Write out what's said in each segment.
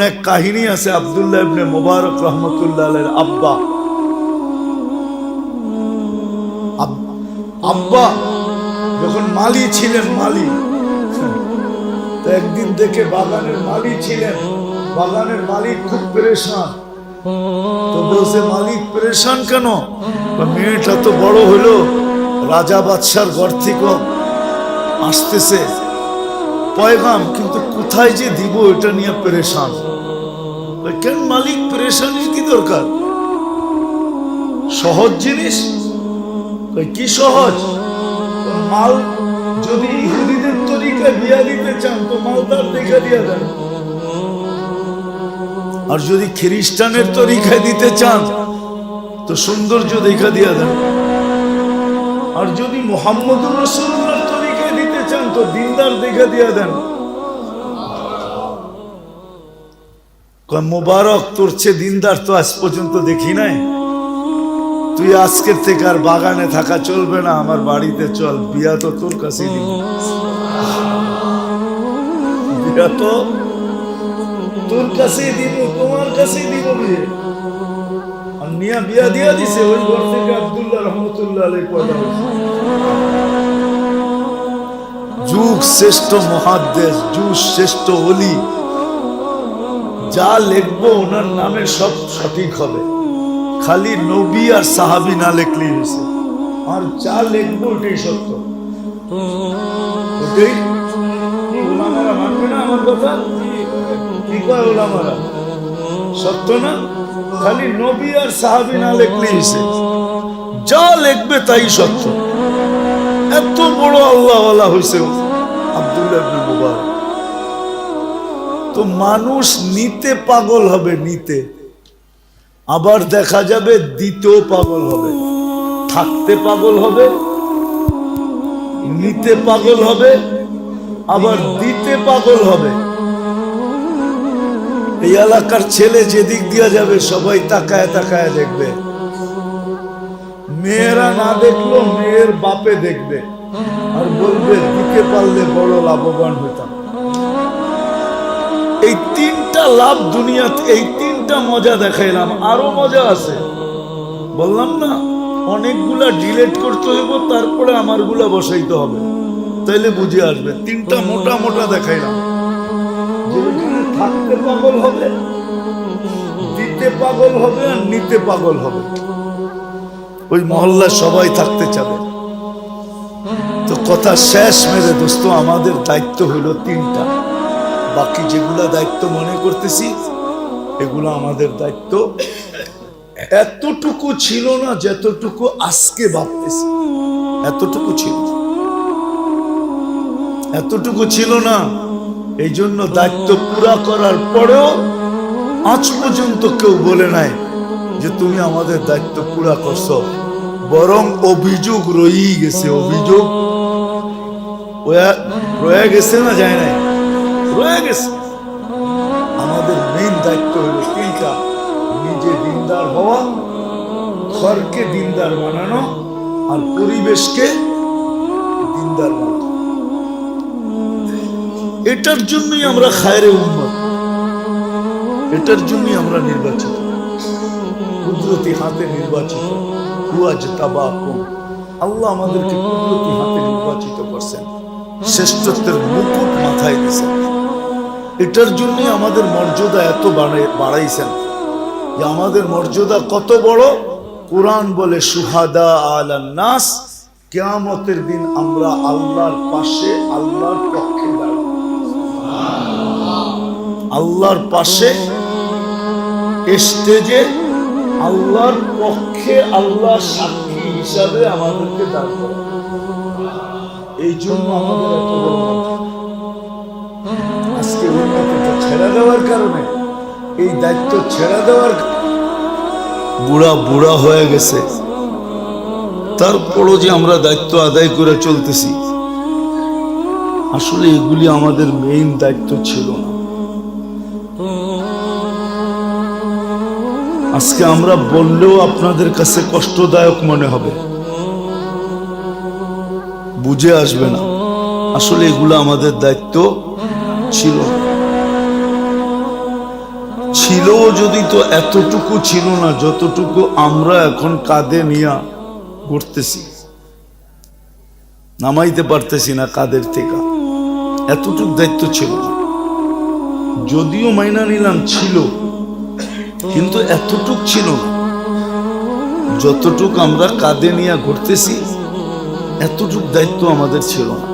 এক কাহিনী আছে আব্দুল্লাহ ইবনে মুবারক রহমতুল্লাহ আলাইহির আব্বা যখন মালি ছিলেন, মালি তো একদিন দেখে বাগানের মালি ছিলেন, বাগানের মালিক খুব পেরেশান। তো বলছে, মালিক পেরেশান কেন? মেয়েটা তো বড় হলো, রাজা বাদশার ঘর থেকে আসতেছে পয়গাম, কিন্তু কোথায় যে দিব এটা নিয়ে পেরেশান। কেন মালিক, পেরেশানির কি দরকার? সহজ জিনিস। কি সহজ? মাল যদি ইহুদিদের তরিকা বিয়া দিতে চান তো মালদার দেখা দিয়া দেন, আর যদি খ্রিস্টানের তরিকায় দিতে চান তো সৌন্দর্য দেখা দিয়া দেন, আর যদি মুহাম্মদুর রাসূলুল্লাহর তরিকায় দিতে চান তো দিনদার দেখা দিয়া দেন। মুবারক, তোর চেয়ে দিনদার তো আজ পর্যন্ত দেখি নাই। তুই আজকের থেকে আর বাগানে থাকা চলবে না, আমার বাড়িতে চল, বিয়া তো তোর কাছেই দিব, বিয়া তো তোর কাছেই দিব, তোমার কাছেই দিব বিয়ে। আর নিয়া বিয়া দিয়া দিছে, ওই ঘর থেকে আব্দুল্লাহ রহমতুল্লাহ আলাইহি পয়দা হয়েছে। যুগ শ্রেষ্ঠ মুহাদ্দিস, যুগ শ্রেষ্ঠ ওলি, যা লিখবো ওনার নামে সব সঠিক হবে, খালি নবী আর সাহাবী না লিখলেই হয়েছে। আর যা লিখবো ওটাই সত্য, ওটাই। ওলামারা মানবে না আমার কথা? কি কয় ওলামারা? সত্য না? খালি নবী আর সাহাবী না লিখলেই হয়েছে, যা লিখবে তাই সত্য। এত বড় আল্লাহওয়ালা হয়েছে আব্দুল্লাহ ইবনে মুবারক। তো মানুষ নিতে পাগল হবে, নিতে, আবার দেখা যাবে দিতেও পাগল হবে, থাকতে পাগল হবে, নিতে পাগল হবে, আবার দিতে পাগল হবে। এই এলাকার ছেলে যেদিক দিয়া যাবে সবাই তাকায় তাকায় দেখবে, মেয়েরা না দেখলো মেয়ের বাপে দেখবে, আর বলবে দিতে পারলে বড় লাভবান হইতাম। এই তিনটা লাভ দুনিয়াতে, এই তিনটা মজা দেখাইলাম, আরো মজা আছে। বললাম না অনেকগুলা ডিলেট করতে হইব, তারপরে আমারগুলা বসাইতে হবে, তাইলে বুঝে আসবে। তিনটা মোটা মোটা দেখাইলাম, যেখানে থাকতে পাগল হবে, দিতে পাগল হবে, আর নিতে পাগল হবে। ওই মহল্লা সবাই থাকতে চাবে। তো কথা শেষ মেরে দোস্ত, আমাদের দায়িত্ব হইল তিনটা। বাকি যেগুলা দায়িত্ব মনে করতেছি এগুলো আমাদের দায়িত্ব এতটুকু ছিল না যতটুকু আজকে ভাবতেছি। এতটুকু ছিল, এতটুকু ছিল না। এই জন্য দায়িত্ব পুরা করার পরেও আজ পর্যন্ত কেউ বলে নাই যে তুমি আমাদের দায়িত্ব পুরা করছো, বরং অভিযোগ রয়েই গেছে। অভিযোগ রয়ে গেছে না, যায় নাই, রয়ে গেছে। আমাদের মেইন দায়িত্ব হলো তিনটা: নিজে দিনদার হওয়া, ঘরকে দিনদার বানানো, আর পরিবেশকে দিনদার বানানো। এটার জন্যই আমরা খায়রে উম্মত, এটার জন্যই আমরা নির্বাচিত, কুদরতি হাতে নির্বাচিত। আল্লাহ আমাদেরকে কুদরতি হাতে নির্বাচিত করছেন, শ্রেষ্ঠত্বের মুকুট মাথায় দিয়েছেন। এটার জন্যই আমাদের মর্যাদা এত বাড়াইছেন। যে আমাদের মর্যাদা কত বড়, কোরআন বলে শুহাদা আলান নাস, কিয়ামতের দিন আমরা আল্লাহর পাশে, আল্লাহর পক্ষে দাঁড়াবো। আল্লাহর পাশে স্টেজে আল্লাহর পক্ষে, আল্লাহ সাক্ষী হিসাবে আমাদেরকে দাঁড় করা। এই জন্য আমাদের এত বড় আজকে উন্নতিটা ছেড়ে দেওয়ার কারণে, এই দায়িত্ব ছেড়ে দেওয়ার, বুড়া বুড়া হয়ে গেছে, তারপরও যে আমরা দায়িত্ব আদায় করে চলতেছি। আসলে এগুলি আমাদের মেইন দায়িত্ব ছিল না। আজকে আমরা বললেও আপনাদের কাছে কষ্টদায়ক মনে হবে, বুঝে আসবে না। আসলে এগুলো আমাদের দায়িত্ব ছিল। ছিল যদি তো এতটুকু ছিল না যতটুকু আমরা এখন কাঁধে নিয়ে ঘুরতেছি, নামাইতে পারতেছি না কাঁধের থেকে, এতটুকু দায়িত্ব ছিল না। যদিও মাইনা নিলাম ছিল, কিন্তু এতটুক ছিল না যতটুক আমরা কাঁধে নিয়ে ঘুরতেছি, এতটুক দায়িত্ব আমাদের ছিল না।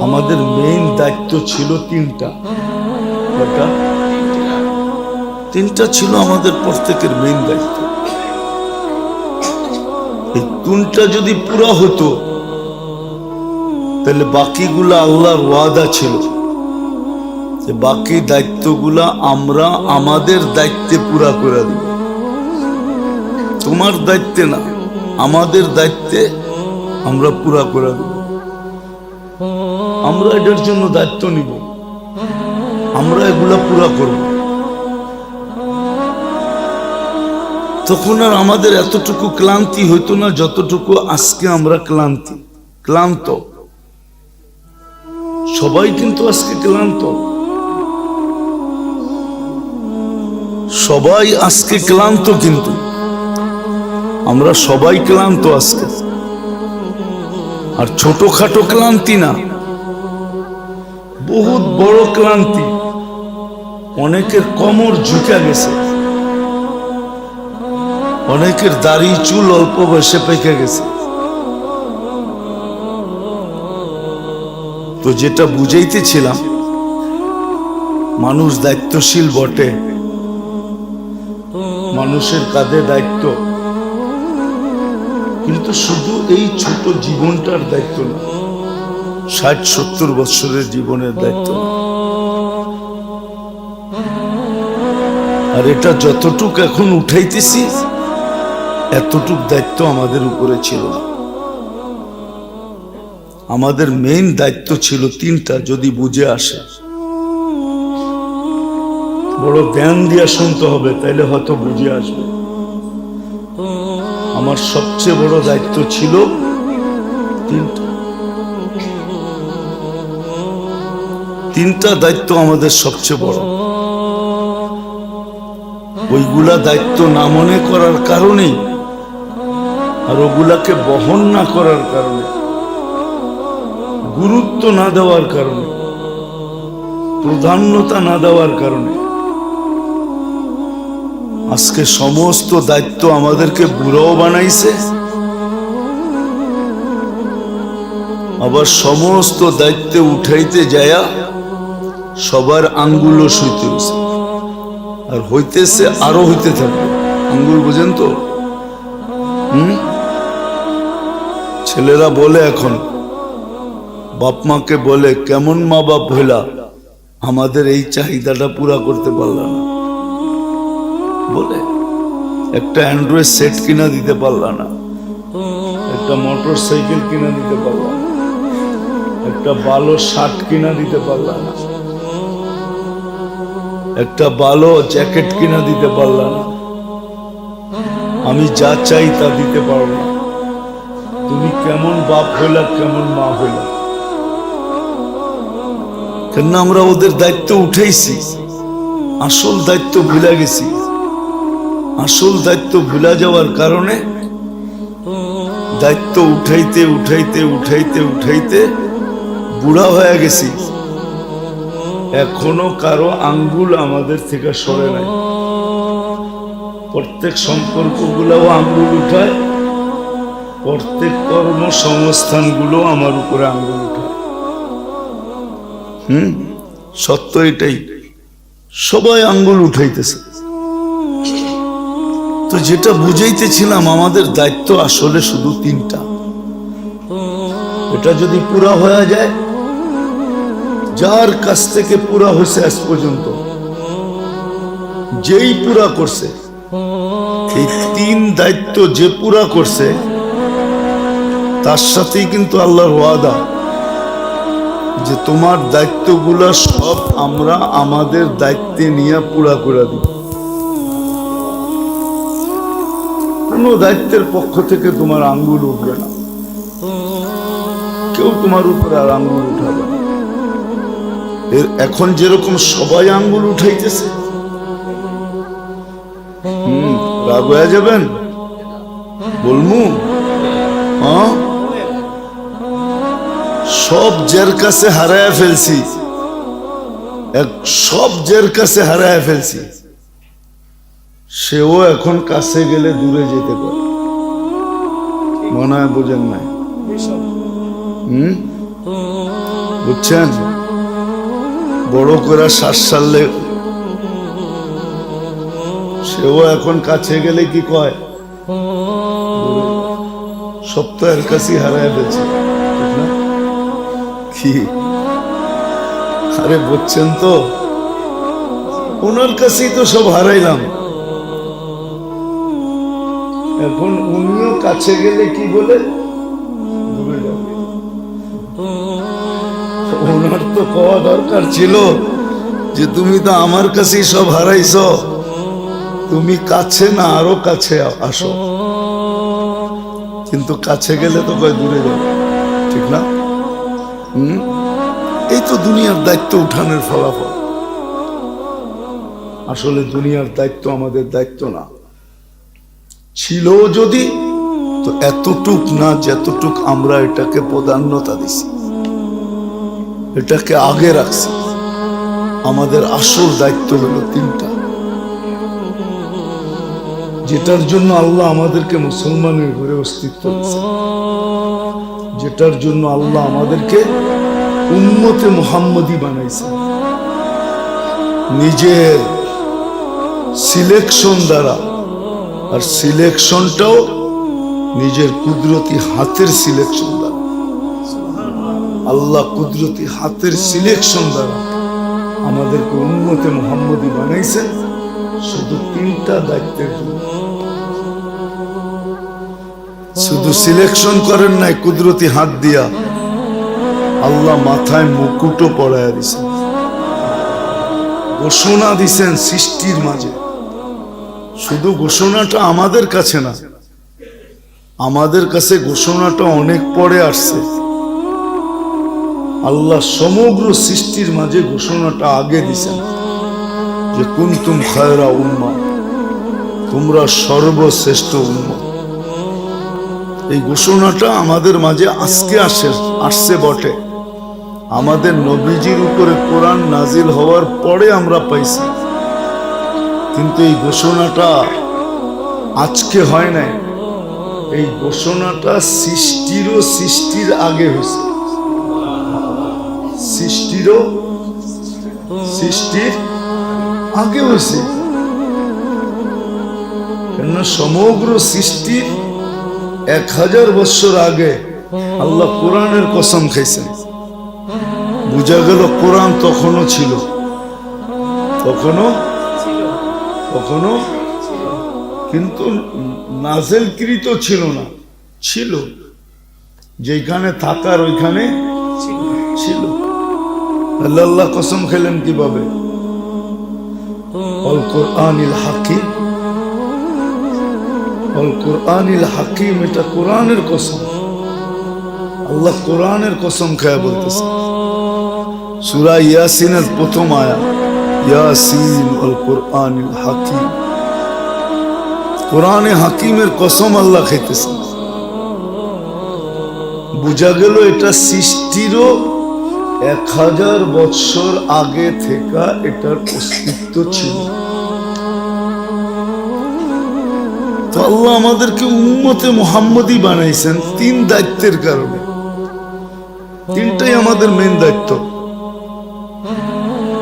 আমাদের মেইন দায়িত্ব ছিল তিনটা। তিনটা ছিল আমাদের প্রত্যেকের মেইন দায়িত্ব। এই তিনটা যদি পুরা হতো তাহলে বাকিগুলা আল্লাহর ওয়াদা ছিল যে বাকি দায়িত্বগুলা আমরা আমাদের দায়িত্বে পুরা করে দিব। তোমার দায়িত্বে না, আমাদের দায়িত্বে আমরা পুরা করে দেব। আমরা এটার জন্য দায়িত্ব নিব, আমরা এগুলা পুরা করব। তখন আর আমাদের এতটুকু ক্লান্তি হইতো না যতটুকু আজকে আমরা ক্লান্ত। সবাই কিন্তু আজকে ক্লান্ত, সবাই আজকে ক্লান্ত, কিন্তু আমরা সবাই ক্লান্ত আজকে। আর ছোটখাটো ক্লান্তি না, বহুত বড় ক্লান্তি। অনেকের কোমর ঝুঁকে গেছে, অনেকের দাড়ি চুল অল্প বয়সে পেকে গেছে। তো যেটা বুঝাইতেছিলাম, মানুষ দায়িত্বশীল বটে, মানুষের কাঁধে দায়িত্ব, কিন্তু শুধু এই ছোট জীবনটার দায়িত্ব না, 60-70 বছরের জীবনের দায়িত্ব। আর এটা যতটুক এখন উঠাইতেছি, এতটুক দায়িত্ব আমাদের উপরে ছিল না। আমাদের মেইন দায়িত্ব ছিল তিনটা, যদি বুঝে আসে। বড় ধ্যান দিয়ে শুনতে হবে, তাইলে হয়তো বুঝে আসবে। আমার সবচেয়ে বড় দায়িত্ব ছিল তিনটা দায়িত্ব আমাদের সবচেয়ে বড়। ওইগুলা দায়িত্ব না মনে করার কারণেই, আর ওগুলাকে বহন না করার কারণে, গুরুত্ব না দেওয়ার কারণে, প্রাধান্যতা না দেওয়ার কারণে আজকে সমস্ত দায়িত্ব আমাদেরকে বুড়াও বানাইছে, আবার সমস্ত দায়িত্বে উঠাইতে যায়া সবার আঙ্গুলও সইতে হয়েছে, আর হইতেছে, আরো হইতে থাকবে। আঙ্গুল বুঝেন তো? ছেলেরা বলে এখন, বাপ মাকে বলে, কেমন মা বাপ হইলা, আমাদের এই চাহিদাটা পুরা করতে পারলা না। বলে একটা অ্যান্ড্রয়েড সেট কিনা দিতে পারলা না, একটা মোটর সাইকেল কিনা দিতে পারলা না, একটা ভালো শার্ট কিনা দিতে পারলা না, একটা ভালো জ্যাকেট কিনা দিতে পারলা না, আমি যা চাই তা দিতে পারো না। তুমি কেমন বাপ হইলা, কেমন মা হইলা? কেন আমরা ওদের দায়িত্ব উঠাইছি, আসল দায়িত্ব ভুলে গেছি। আসল দায়িত্ব ভুলে যাওয়ার কারণে দায়িত্ব উঠাইতে উঠাইতে উঠাইতে উঠাইতে বুড়া হয়ে গেছি। এখনো কারো আঙ্গুল আমাদের থেকে সরে নাই। প্রত্যেক সম্পর্ক গুলাও আঙ্গুল উঠায়, প্রত্যেক কর্মসংস্থান গুলো আমার উপরে আঙ্গুল উঠায়। সত্য এটাই, সবাই আঙ্গুল উঠাইতেছে। তো যেটা বুঝাইতেছিলাম, আমাদের দায়িত্ব আসলে শুধু তিনটা। এটা যদি পুরা হয়ে যায়, যার কাছ থেকে পুরা হয়েছে আজ পর্যন্ত, যেই পুরা করছে, এই তিন দায়িত্ব যে পুরা করছে, তার সাথেই কিন্তু আল্লাহর ওয়াদা যে তোমার দায়িত্বগুলো সব আমরা আমাদের দায়িত্বে নিয়ে পুরা করে দিব। কোনো দায়িত্বের পক্ষ থেকে তোমার আঙ্গুল উঠবে না, কেউ তোমার উপরে আর আঙ্গুল উঠাবে না। এখন যেরকম সবাই আঙ্গুল উঠাইতেছে, রাগ হয়ে যাবেন বলমু? সব জের কাছে হারায় ফেলছি, সব জের কাছে হারায় ফেলছি, সেও এখন কাছে গেলে দূরে যেতে পারে। মনে হয় বোঝেন নাই? বুঝছেন? বড় করে শ্বাস ছাড়লে সেও এখন কাছে গেলে কি কয়, সপ্তাহের কাছে হারায় ফেলছে। কি আরে বুঝছেন তো, ওনার কাছেই তো সব হারাইলাম, এখন উনিও কাছে গেলে কি বলে দূরে যাবে। ওনার তো কওয়া দরকার ছিল যে তুমি তো আমার কাছেই সব হারাইছ, তুমি কাছে না আরো কাছে আসো, কিন্তু কাছে গেলে তো কয় দূরে যাবে, ঠিক না? এই তো দুনিয়ার দায়িত্ব উঠানের ফলাফল। আসলে দুনিয়ার দায়িত্ব আমাদের দায়িত্ব না, ছিল যদি তো এতটুক না যতটুক আমরা এটাকে প্রাধান্যতা দিছি, এটাকে আগে রাখছি। আমাদের আসল দায়িত্ব হলো তিনটা, যেটার জন্য আল্লাহ আমাদেরকে মুসলমানের ঘরে অস্তিত্ব দিয়েছে, যেটার জন্য আল্লাহ আমাদেরকে উম্মতে মুহাম্মদী বানাইছে, নিজের সিলেকশন দ্বারা। আর সিলেকশনটাও নিজের কুদরতি হাতের সিলেকশন দ্বারা। আল্লাহ কুদরতি হাতের সিলেকশন দ্বারা আমাদেরকে উম্মতে মুহাম্মদী বানাইছে শুধু তিনটা দায়িত্বের জন্য। শুধু সিলেকশন করেন নাই কুদরতি হাত দিয়া, আল্লাহ মাথায় মুকুটও পড়াইয়া দিছেন, ঘোষণা দিছেন সৃষ্টির মাঝে। শুধু ঘোষণাটা আমাদের কাছে না, আমাদের কাছে ঘোষণাটা অনেক পরে আসছে। আল্লাহ সমগ্র সৃষ্টির মাঝে ঘোষণাটা আগে দিছেন যে কুনতুম খায়রা উম্মাহ, তোমরা সর্বশ্রেষ্ঠ উম্মত। এই ঘোষণাটা আমাদের মাঝে আজকে আসছে বটে, আমাদের নবীজির উপরে কোরআন নাজিল হওয়ার পরে আমরা পাইছি, কিন্তু এই ঘোষণাটা আজকে হয় নাই। এই ঘোষণাটা সৃষ্টির আগে হয়েছে, সৃষ্টির আগে হয়েছে। কেননা সমগ্র সৃষ্টির 1000 বছর আগে আল্লাহ কোরআনের কসম খাইছেন। বুঝা গেল কোরআন তখনও ছিল, তখনও কিন্তু নাজেলকৃত ছিল না, ছিল যেখানে থাকার ওইখানে ছিল। আল্লাহ কসম খেলেন কিভাবে? আল কোরআনিল হাকিম, আল কোরআনিল হাকিম, এটা কোরআনের কসম। আল্লাহ কোরআনের কসম খেয়ে বলতেছে সূরা ইয়াসিনের প্রথম আয়াত, ইয়াসিন আল কোরআনিল হাকিম। কোরআনে হাকিমের কসম আল্লাহ খাইতেছে। বুঝা গেল এটা সৃষ্টিরও 1000 বছর আগে থেকে এটার অস্তিত্ব ছিল। তো আল্লাহ আমাদেরকে উম্মতে মুহাম্মদী বানাইছেন 3 দায়িত্বের কারণে। 3টাই আমাদের মেন দায়িত্ব,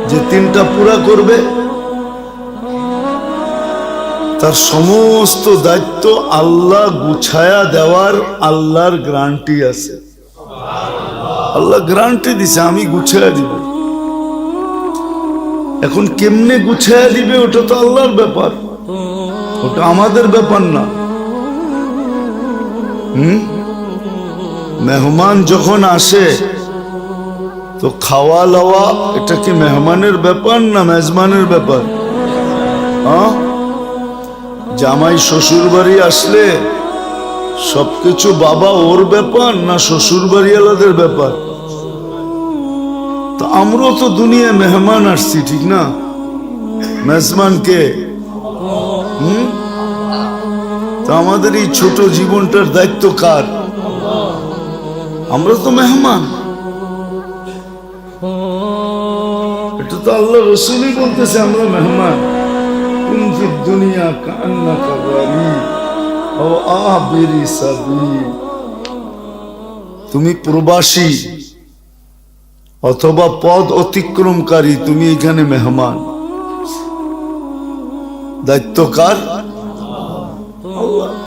যে 3টা পুরা করবে তার সমস্ত দায়িত্ব আল্লাহ গুছায়া দেওয়ার আল্লাহর গ্যারান্টি আছে। আল্লাহ গ্যারান্টি দিছে আমি গুছায়া দিব। এখন কেমনে গুছায়া দিবে ওটা তো আল্লাহর ব্যাপার, ওটা আমাদের ব্যাপার না। মেহমান যখন আসে তো খাওয়া লওয়া এটা কি মেহমানের ব্যাপার না মেজবানের ব্যাপার? জামাই শ্বশুর বাড়ি আসলে সবকিছু বাবা ওর ব্যাপার না শ্বশুর বাড়িওয়ালাদের ব্যাপার? তো আমরা তো দুনিয়ায় মেহমান আসছি, ঠিক না? মেজবানকে তো আমাদের এই ছোট জীবনটার দায়িত্ব কার? আমরা তো মেহমান। এটা তো আল্লাহ রসুলই বলতেছে আমরা মেহমান। কুন ফি দুনিয়া কান্নাকা গারিব ও আবিরি সাবিল। তুমি প্রবাসী অথবা পথ অতিক্রমকারী, তুমি এখানে মেহমান। দায়িত্ব কার? আল্লাহ।